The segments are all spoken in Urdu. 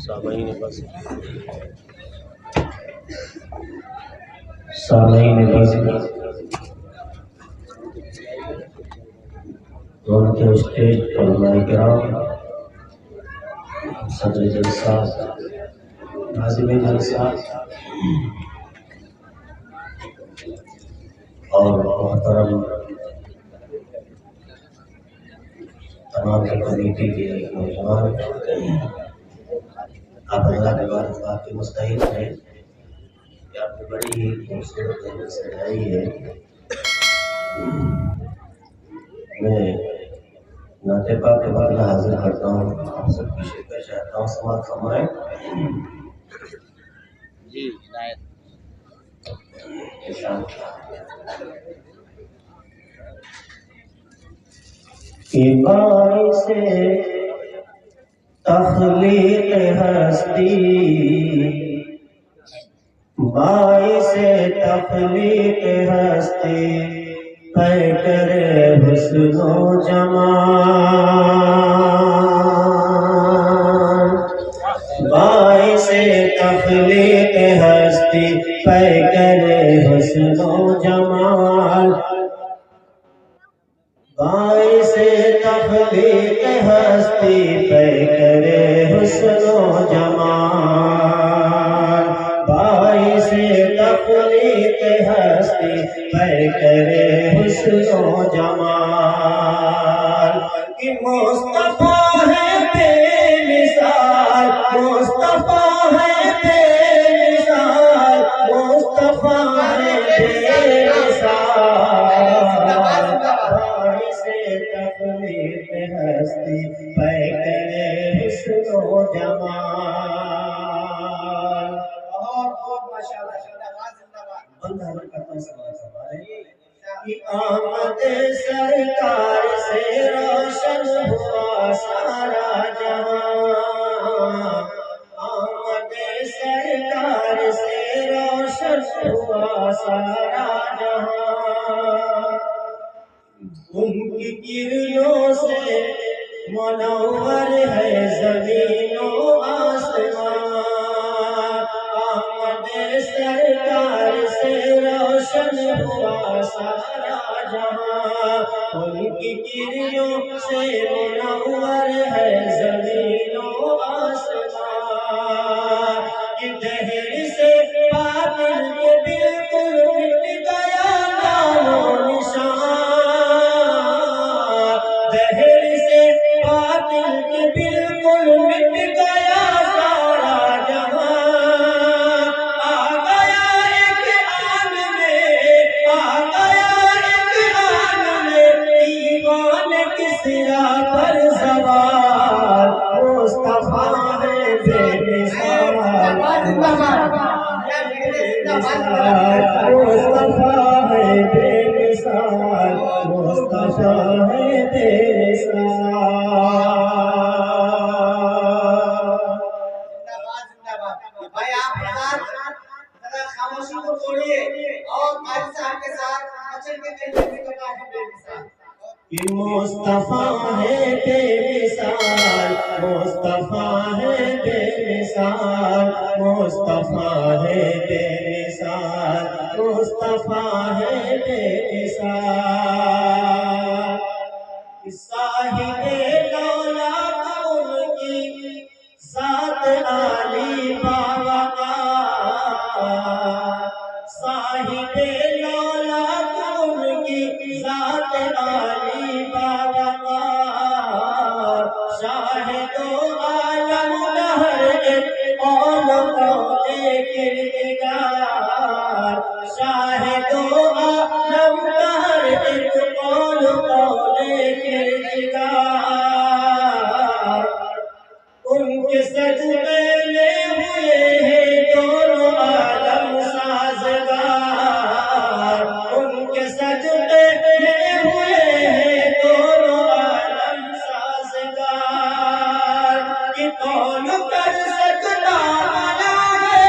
سامعین بس دونوں کے اسٹیج پر علماء کرام، صدر جلسہ، ناظم جلسہ اور محترم تمام کمیٹی کے نوجوان، آپ اللہ کے بات کے مستحق ہیں کہ آپ نے بڑی ہی خوبصورت جگہ سجائی ہے۔ میں نعت پاک کے بعد حاضر کرتا ہوں، آپ سب کی شرکت چاہتا ہوں، سماعت فرمائیں۔ جی باعث تخلیق ہستی، باعث تخلیق ہستی، پیکر حسن و جمال، باعث تخلیق ہستی، پیکر حسن و جمال، باعث تخلیق ہستی، پیکر حسن و جمال، باعث تخلیق ہستی، پیکر حسن و جمال، کہ مصطفیٰ ہے بے مثال، مصطفیٰ ہے بے مثال، مصطفیٰ ہے بے مثال، باعث تخلیق ہستی، پیکر حسن و جمال۔ کہ آمد سرکار سے روشن ہوا سارا جہاں، آمد سرکار سے روشن ہوا سارا جہاں، ان کی کرنوں سے منور ہے زمین و آسمان، آمد سرکار سے روشن ہوا سارا جہاں، ان کی کرنوں سے منور ہے زمین و آسمان، کہ دہر سے باطل کے بالکل مٹ گیا نام و نشان، دہر سے باطل کے بالکل مٹ گیا سارا جہاں، آ گیا ایک آن میں، آ گیا ایک آن میں، ایمان کسرا پر سوار، مصطفیٰ ہے بے مثال، مصطفیٰ ہے بے مثال، مصطفیٰ ہے بے مثال۔ بھائی آپ حضرات ذرا خاموشی کو توڑیے اور قائد صاحب کے ساتھ اچھل کے کہنے کی بتا ہے بے مثال، کہ مصطفیٰ ہے بے مثال، مصطفیٰ ہے بے مثال، مصطفیٰ ہے بے مثال، مصطفیٰ ہے بے مثال، صاحب دولت ان کی ذات عالی باوقار، صاحب دولت ان کی ذات عالی باوقار، شاہد و عالم دہر ایک قول کردگار، شاہد و عالم دہر ایک قول کردگار، ان کے سجدے میں ہوئے ہیں دونوں عالم سازگار، ان کے سجدے میں ہوئے ہیں دونوں عالم سازگار، کہ کون کر سکتا بنا ہے،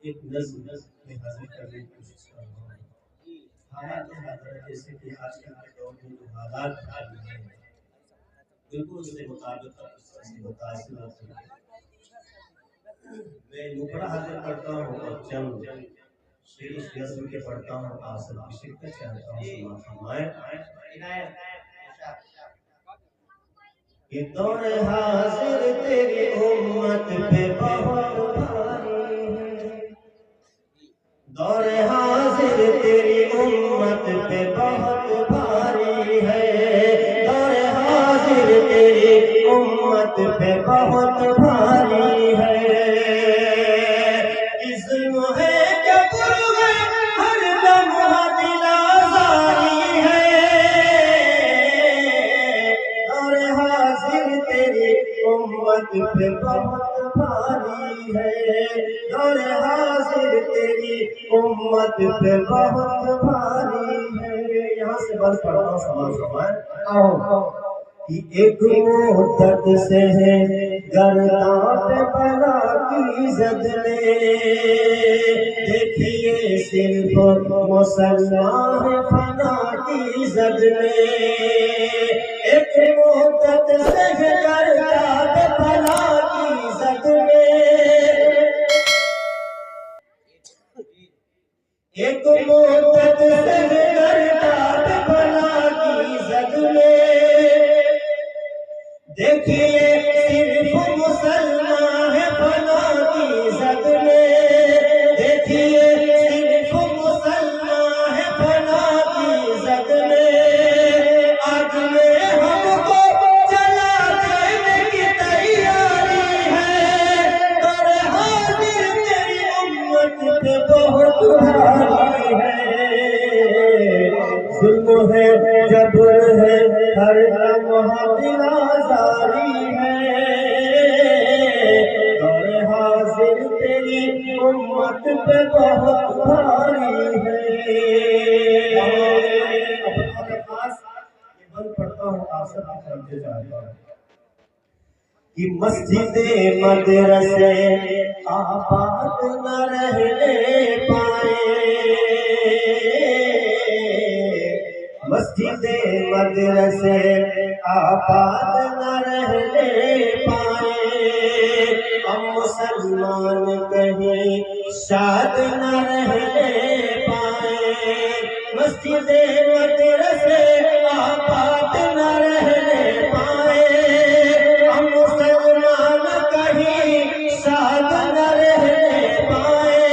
ایک نظم میں حاضر کرنے کی کوشش کر رہا ہوں. حالات حاضر جیسے کہ آج کل کے دور میں جو حالات حاضر ہیں بالکل اس کے مطابق سے متاثر ہوتے ہیں. میں نقڑا حاضر کرتا ہوں اور چند شعر اس نظم کے پڑھتا ہوں. آپ سب کی شرکت چاہتا ہوں. سماعت فرمائیں. کہ دور حاضر تیری امت پہ بہت بھاری ہے. دور حاضر تیری امت پہ بہت بھاری ہے. دور حاضر تیری امت پہ بہت بھاری ہے. ظلم ہے جبر ہے ہر لمحہ دل آزاری ہے. دور حاضر تیری امت پہ بہت بھاری ہے. دور حاضر تیری امت پہ بہت بھاری ہے. یہاں سے بند پڑھتا ہوں. سماعت فرمائیں. آؤ کہ ایک مدت سے ہے گرداں پہ بلا کی زد میں. دیکھیے صرف مسلمان فنا کی زد میں. ایک مدت سے ہے گرداں پہ بلا کی زد میں. ایک مدت سے ہے گرداں پہ بلا کی زد میں. دیکھیے صرف مسلمان ہے فنا کی زد میں. دیکھیے صرف مسلمان ہے فنا کی زد میں. آج میں ہم کو جلا دینے کی تیاری ہے. دور حاضر تیری امت پہ بہت بھاری ہے. ظلم ہے جبر ہے ہر لمحہ دل آزاری ہے. دور حاضر تیری امت پہ بہت بھاری ہے. اپنے پاس یہ بند پڑھتا ہوں. آپ سب کی طرف سے جاتا ہوں کہ مسجد مدرسے آباد نہ رہنے پائے. مسجد مدرسے آباد نہ رہنے پائے. ہم مسلمان کہیں شاد نہ رہنے پائے. مسجد مدرسے آباد نہ رہنے پائے. ہم مسلمان کہیں شاد نہ رہنے پائے.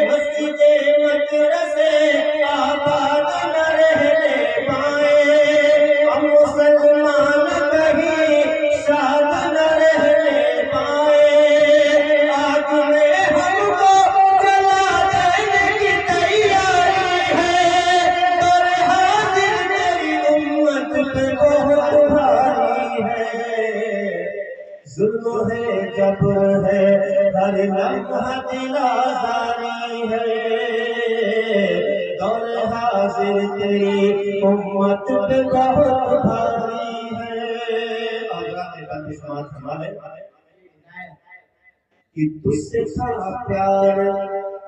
مسجد مدرسے آباد نہ رہنے پائے. ہم مسلمان کہیں شاد نہ رہنے پائے. آج میں ہم کو جلا دینے کی تیاری ہے. دور حاضر تیری امت پہ بہت بھاری ہے. ظلم ہے جبر ہے ہر لمحہ دل آزاری ہے. دور حاضر تیری امت پہ بہت بھاری ہے. سماعت فرمائیں. کہ تجھ سے تھا پیار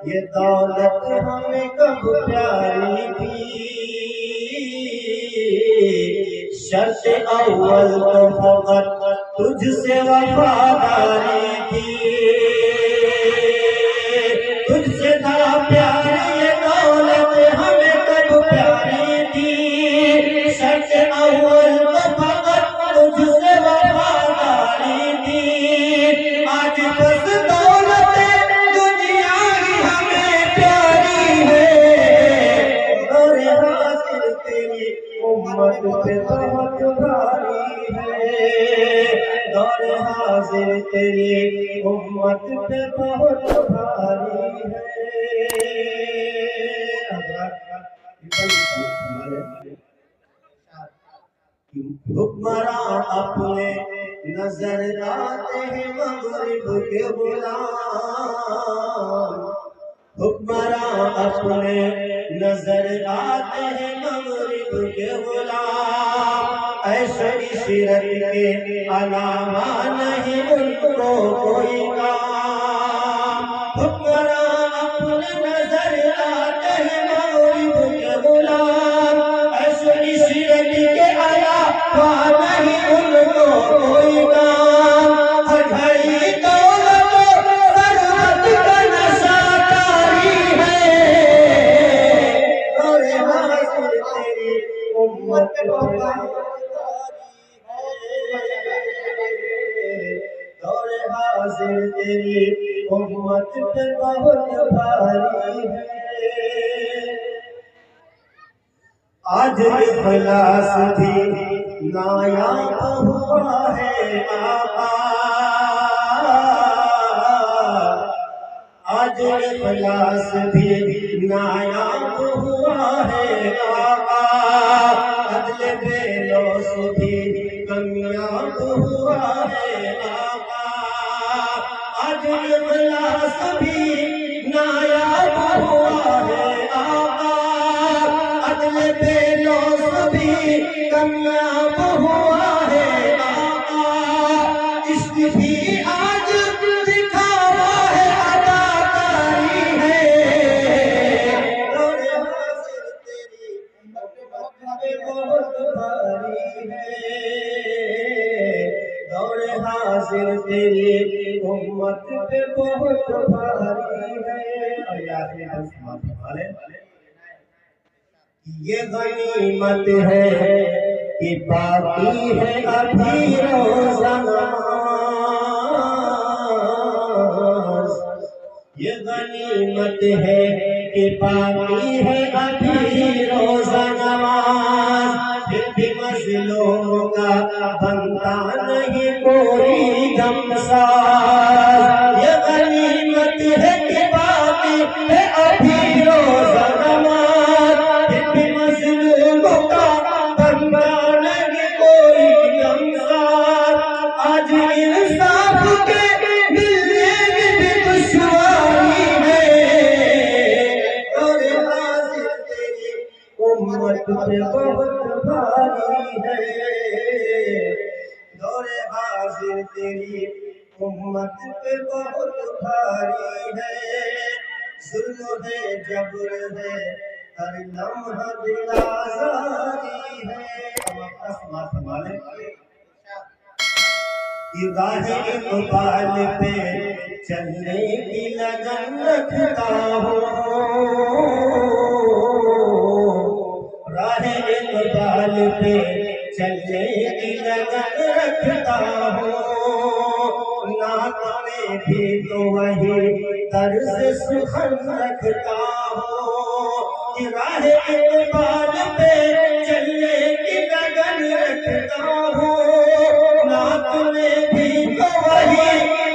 یہ دولت ہمیں کب پیاری تھی. شرط اول تو فقط تجھ سے وفاداری تھی. تجھ سے تھا پیار یہ دولت ہمیں کب پیاری تھی. شرط اول تو فقط تجھ سے وفاداری تھی. آج بس دولت دنیا ہی ہمیں پیاری ہے. دور حاضر تیری امت پہ بہت بھاری ہے. دور حاضر تیری امت پہ بہت بھاری ہے. حکمراں اپنے نظر آتے ہیں مغرب کے غلام. حکمراں اپنے نظر آتے ہیں مغرب کے غلام. ایسے عشرت کے علامہ نہیں ان کو کوئی کام. حاضر تیری امت پہ بہت بھاری ہے آج اخلاص بھی نایاب ہوا ہے آقا آج اخلاص بھی نایاب ہوا ہے آقا عدل بے لوث بھی کمیاب ہوا ہے آقا آج اخلاص بھی نایاب ہوا ہے آقا عدل بے لوث بھی کمیاب ہوا ہے آقا عشق بھی آج دکھاوا ہے اداکاری ہے دور حاضر تیری امت پہ بہت بھاری ہے دور حاضر تیری امت پہ بہت بھاری ہے یہ غنیمت ہے کہ باقی ہے ابھی روزہ نماز یہ غنیمت ہے کہ باقی ہے ابھی روزہ نماز پھر بھی مظلوم کا بنتا نہیں کوئی غمساز یہ غنیمت ہے کہ باقی ہے ابھی روزہ نماز پھر بھی مظلوم کا بنتا نہیں کوئی غمساز آج انصاف کے ملنے میں بھی دشواری ہے اور حاضر تیری امت پہ بہت بھاری ہے دور حاضر تیری امت پہ بہت بھاری ہے ظلم ہے جبر ہے ہر لمحہ دل آزاری ہے راہ اقبال پہ چلنے کی لگن رکھتا ہوں راہ اقبال پہ چلنے کی لگن رکھتا ہوں نعت میں بھی تو وہی طرز سخن رکھتا ہوں کہ راہ اقبال پہ چلنے کی لگن رکھتا ہوں نعت میں بھی تو وہی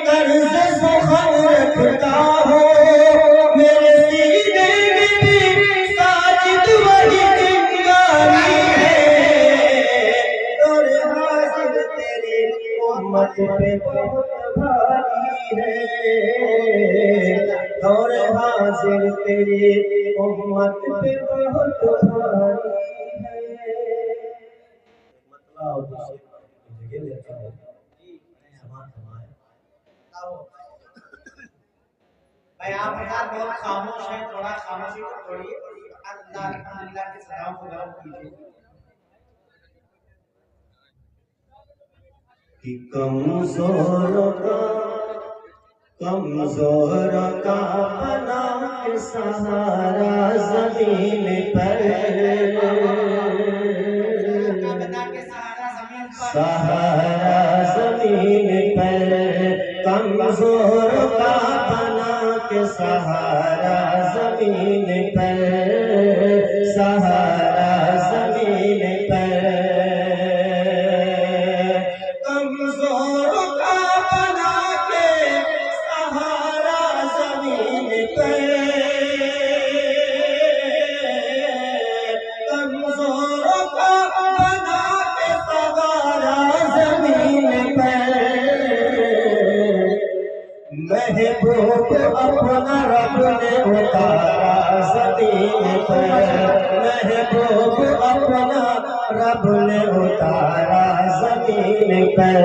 طرز سخن رکھتا ہوں میرے سینے میں بھی ساجد وہی چنگاری ہے دور حاضر تیری امت پہ بہت بھاری ہے دور حاضر تیری امت پہ بہت بھاری ہے بھائی آپ حضرات بہت خاموش ہیں تھوڑا خاموشی کو توڑیے اللہ الحمدللہ کے سلام کو گرم کیجیے کہ کمزور کا بنا کے سہارا زمین پر سہارا زمین پر کمزور کا بنا کے سہارا زمین پر سہارا زمین پر کمزور کا بنا کے سہارا زمین پر کمزور کا بنا کے سہارا زمین پر محبوب اپنا رب نے اتارا زمین پر محبوب اپنا رب نے اتارا زمین پر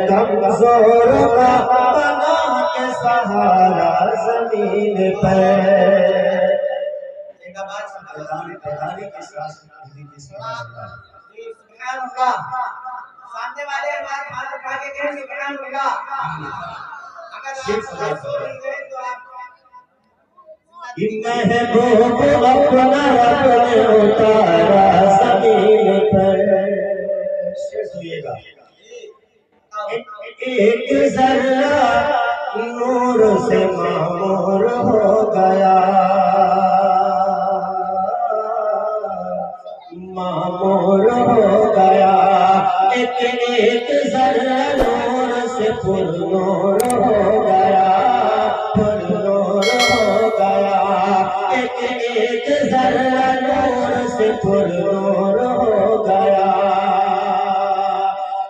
کمزور کا بنا کے سہارا زمین پر ایک بات سبحان اللہ سامنے والے ہمارے ہاتھ اٹھا کے کہیں سبحان اللہ اگر آپ سو نہیں گئے تو آپ محبوب اپنا رب نے اتارا زمین پر سنیے گا ایک ذرہ نور سے معمور ہو گیا، معمور ہو گیا، ایک ذرہ نور سے پر نور ہو گیا، پر نور ہو گیا، ایک ذرہ نور سے پر نور ہو گیا،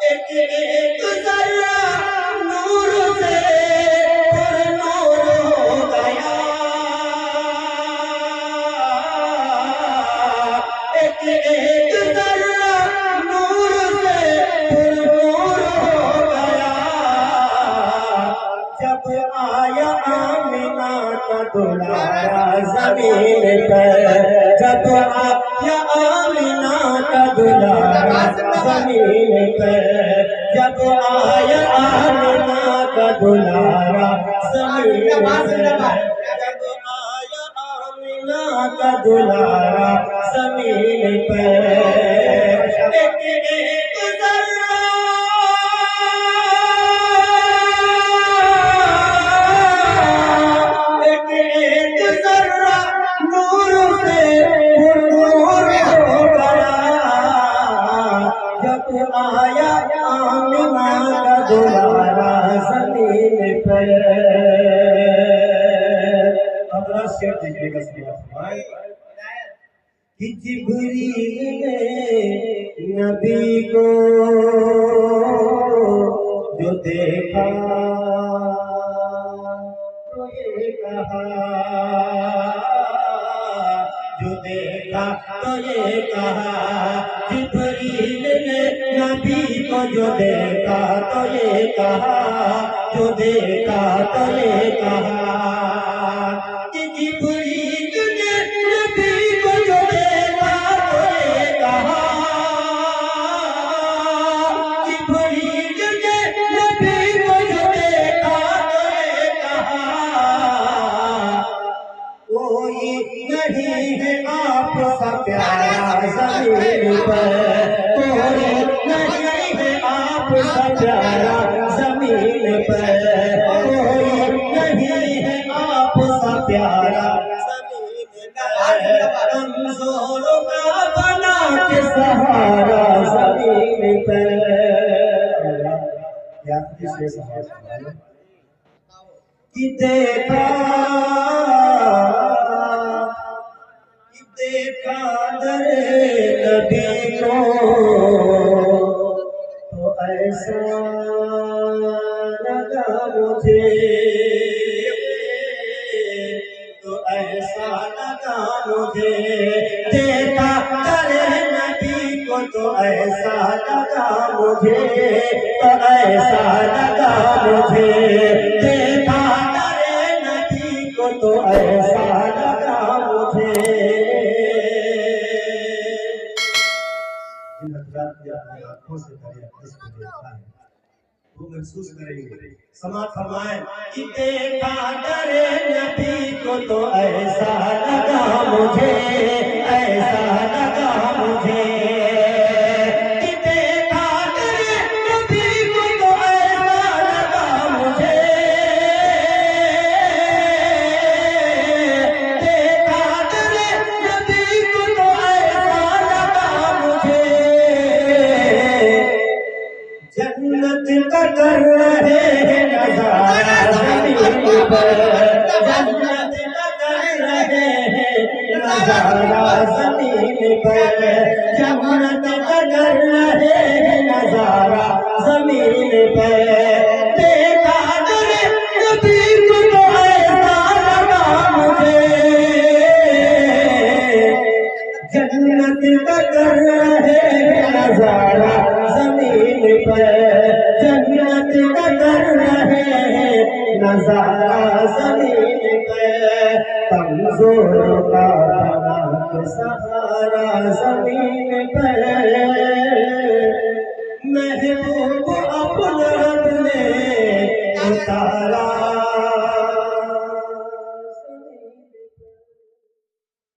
ایک ذرہ نور سے پر نور ہو گیا، ایک ذرہ نور سے پر نور ہو گیا، جب آیا آمنہ کا دلارا زمین پر، جب آیا آمنہ کا دلارا زمین پر، جب آیا آمنہ کا دلارا زمین پر، جب آیا آمنہ کا دلارا زمین پر، ایک ذرہ نور سے پر نور ہو گیا، جب آیا آمنہ کا دلارا زمین پر۔ اب ذرا شعر دیکھیے گا سبحان کہ جبریل نے نبی کو جو دیکھا تو یہ کہا، جو دیکھا تو یہ کہا، جبریل نے نبی کو جو دیکھا تو یہ کہا، جو دیکھا تو یہ کہا کہ جبریل نے نبی کو جو دیکھا تو یہ کہا، جبریل نے نبی کو جو دیکھا تو یہ کہا، کوئی نہیں ہے آپ کا پیارا زمین پر، کوئی نہیں ہے آپ کا پیارا زمین پر، کوئی نہیں ہے آپ کا پیارا زمین پر، کمزوروں کا بنا کے سہارا زمین پر۔ یا کسی سہارا کہ دیکھا در نبی کو تو ایسا لگا مجھے، تو ایسا لگا مجھے، دیکھا در نبی کو تو ایسا لگا مجھے، تو ایسا لگا مجھے، دیکھا در نبی کو تو ایسا لگا مجھے۔ اپنی آنکھوں سے اس کو دیکھا ہے وہ محسوس کریں گے، سماعت فرمائیں کہ دیکھا در نبی کو تو ایسا لگا مجھے، ایسا لگا مجھے، کہ دیکھا در نبی کو تو ایسا لگا مجھے، دیکھا در نبی کو تو ایسا لگا مجھے، جنت کا کر رہے ہیں نظارہ زمین پر، جنت کا کر رہے ہیں نظارہ زمین پر، جنت کا کر رہے ہیں نظارہ زمین پر، دیکھا در نبی کو تو ایسا لگا مجھے، جنت کا کر رہے ہیں نظارہ زمین پر، جنت کا کر رہے ہیں نظارہ زمین پر، کمزور کا بنا کے سہارا زمین پر، محبوب اپنا نے اتارا